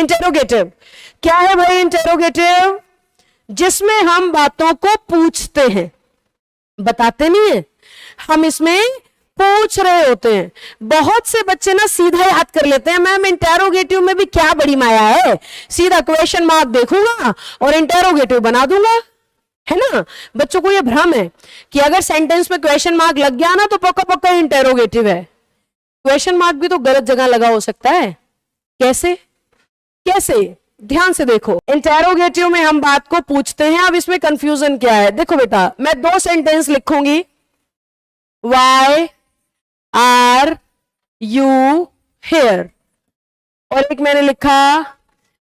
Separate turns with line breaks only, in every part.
Interrogative क्या है भाई? इंटेरोगेटिव जिसमें हम बातों को पूछते हैं, बताते नहीं है, हम इसमें पूछ रहे होते हैं। बहुत से बच्चे ना सीधा याद कर लेते हैं, मैम इंटेरोगेटिव में भी क्या बड़ी माया है, सीधा क्वेश्चन मार्क देखूंगा और इंटेरोगेटिव बना दूंगा, है ना। बच्चों को यह भ्रम है कि अगर सेंटेंस में क्वेश्चन मार्क लग गया ना तो पक्का पक्का इंटेरोगेटिव है। क्वेश्चन मार्क भी तो गलत जगह लगा हो सकता है। कैसे कैसे? ध्यान से देखो, इंटेरोगेटिव में हम बात को पूछते हैं। अब इसमें कंफ्यूजन क्या है? देखो बेटा, मैं दो सेंटेंस लिखूंगी, वाई आर यू हेयर, और एक मैंने लिखा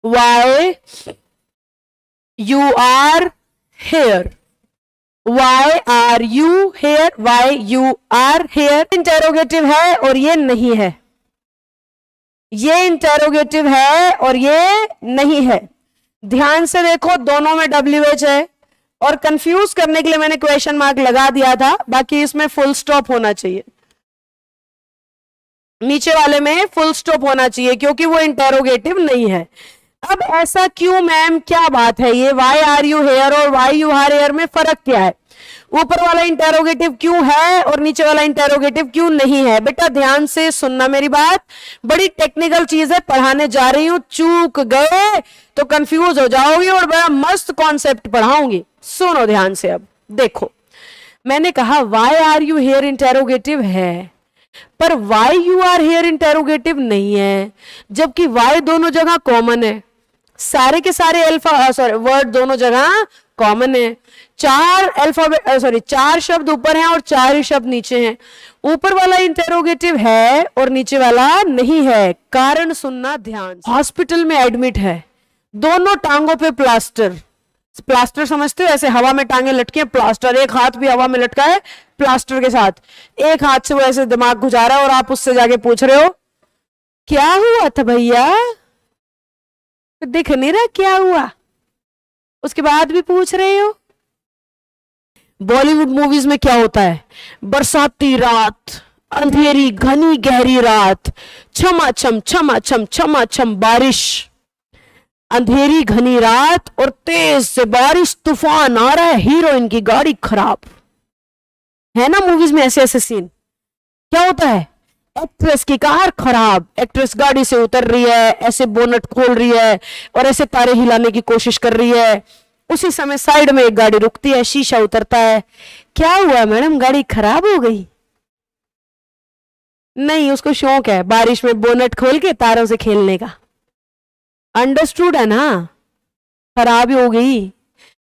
why you are here, why are you here, why you are here. Interrogative है और ये नहीं है, ये इंटेरोगेटिव है और ये नहीं है। ध्यान से देखो, दोनों में WH है और कंफ्यूज करने के लिए मैंने क्वेश्चन मार्क लगा दिया था, बाकी इसमें फुल स्टॉप होना चाहिए, नीचे वाले में फुल स्टॉप होना चाहिए क्योंकि वो इंटेरोगेटिव नहीं है। अब ऐसा क्यों मैम, क्या बात है ये? वाई आर यू हेयर और वाई यू आर हेयर में फर्क क्या है? ऊपर वाला इंटेरोगेटिव क्यों है और नीचे वाला इंटेरोगेटिव क्यों नहीं है? बेटा ध्यान से सुनना मेरी बात, बड़ी टेक्निकल चीज है, पढ़ाने जा रही हूं, चूक गए तो कंफ्यूज हो जाओगे और बड़ा मस्त कॉन्सेप्ट पढ़ाऊंगी। सुनो ध्यान से। अब देखो, मैंने कहा why are you here interrogative है, पर why you are here interrogative नहीं है, जबकि वाई दोनों जगह कॉमन है, सारे के सारे वर्ड दोनों जगह कॉमन है। चार शब्द ऊपर हैं और 4 ही शब्द नीचे हैं। ऊपर वाला इंटेरोगेटिव है और नीचे वाला नहीं है। कारण सुनना ध्यान। हॉस्पिटल में एडमिट है, दोनों टांगों पे प्लास्टर, प्लास्टर समझते हो, ऐसे हवा में टांगे लटके हैं, प्लास्टर, एक हाथ भी हवा में लटका है प्लास्टर के साथ, एक हाथ से वो ऐसे दिमाग गुजारा और आप उससे जाके पूछ रहे हो क्या हुआ था भैया, दिख नहीं रहा क्या हुआ, उसके बाद भी पूछ रहे हो। बॉलीवुड मूवीज में क्या होता है? बरसाती रात, अंधेरी घनी गहरी रात, छमाछम छमाछम छमाछम बारिश, अंधेरी घनी रात और तेज से बारिश, तूफान आ रहा है, हीरोइन की गाड़ी खराब, है ना। मूवीज में ऐसे ऐसे सीन क्या होता है? एक्ट्रेस की कार खराब, एक्ट्रेस गाड़ी से उतर रही है, ऐसे बोनट खोल रही है और ऐसे तारे हिलाने की कोशिश कर रही है। उसी समय साइड में एक गाड़ी रुकती है, शीशा उतरता है, क्या हुआ मैडम, गाड़ी खराब हो गई? नहीं, उसको शौक है बारिश में बोनट खोल के तारों से खेलने का। अंडरस्टूड है ना? खराब हो गई,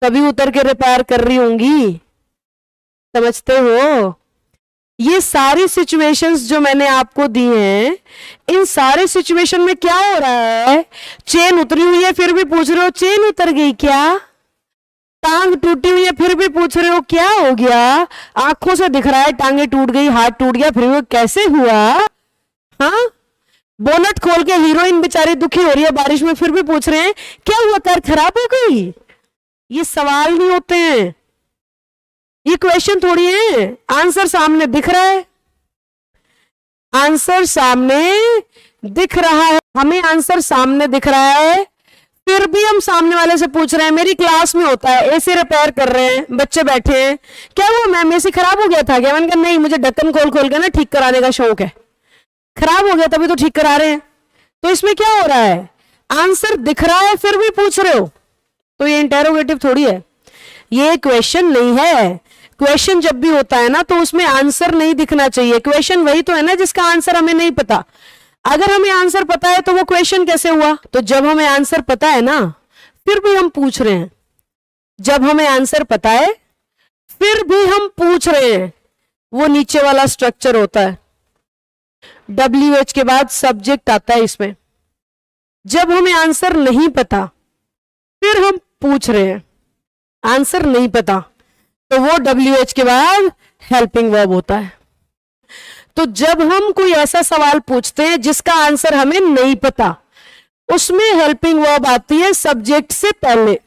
कभी उतर के रिपेयर कर रही होंगी, समझते हो। ये सारी सिचुएशंस जो मैंने आपको दी हैं, इन सारे सिचुएशन में क्या हो रहा है? चेन उतरी हुई है फिर भी पूछ रहे हो चेन उतर गई क्या? टांग टूटी हुई है फिर भी पूछ रहे हो क्या हो गया? आंखों से दिख रहा है टांगे टूट गई, हाथ टूट गया, फिर भी कैसे हुआ? हाँ, बोनट खोल के हीरोइन बेचारी दुखी हो रही है बारिश में, फिर भी पूछ रहे हैं क्या हुआ, कार खराब हो गई? ये सवाल नहीं होते हैं, ये क्वेश्चन थोड़ी है। आंसर सामने दिख रहा है, आंसर सामने दिख रहा है, हमें आंसर सामने दिख रहा है, फिर भी हम सामने वाले से पूछ रहे हैं। मेरी क्लास में होता है, एसी रिपेयर कर रहे हैं, बच्चे बैठे हैं, क्या हुआ मैम एसी खराब हो गया था क्या? मैंने कहा नहीं, मुझे ढक्कन खोल खोल के ना ठीक कराने का शौक है, खराब हो गया तभी तो ठीक करा रहे हैं। तो इसमें क्या हो रहा है? आंसर दिख रहा है फिर भी पूछ रहे हो, तो ये इंटेरोगेटिव थोड़ी है, ये क्वेश्चन नहीं है। क्वेश्चन जब भी होता है ना तो उसमें आंसर नहीं दिखना चाहिए। क्वेश्चन वही तो है ना जिसका आंसर हमें नहीं पता। अगर हमें आंसर पता है तो वो क्वेश्चन कैसे हुआ? तो जब हमें आंसर पता है ना फिर भी हम पूछ रहे हैं, जब हमें आंसर पता है फिर भी हम पूछ रहे हैं, वो नीचे वाला स्ट्रक्चर होता है। WH के बाद सब्जेक्ट आता है इसमें। जब हमें आंसर नहीं पता फिर हम पूछ रहे हैं, आंसर नहीं पता तो वो WH के बाद हेल्पिंग वर्ब होता है। तो जब हम कोई ऐसा सवाल पूछते हैं जिसका आंसर हमें नहीं पता, उसमें हेल्पिंग वर्ब आती है सब्जेक्ट से पहले।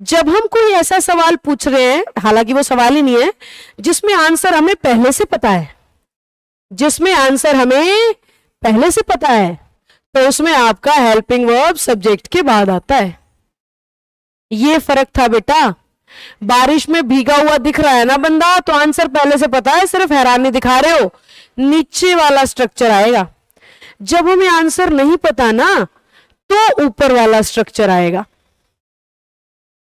जब हम कोई ऐसा सवाल पूछ रहे हैं, हालांकि वो सवाल ही नहीं है, जिसमें आंसर हमें पहले से पता है, जिसमें आंसर हमें पहले से पता है, तो उसमें आपका हेल्पिंग वर्ब सब्जेक्ट के बाद आता है। ये फर्क था बेटा। बारिश में भीगा हुआ दिख रहा है ना बंदा, तो आंसर पहले से पता है, सिर्फ हैरानी दिखा रहे हो, नीचे वाला स्ट्रक्चर आएगा। जब हमें आंसर नहीं पता ना, तो ऊपर वाला स्ट्रक्चर आएगा।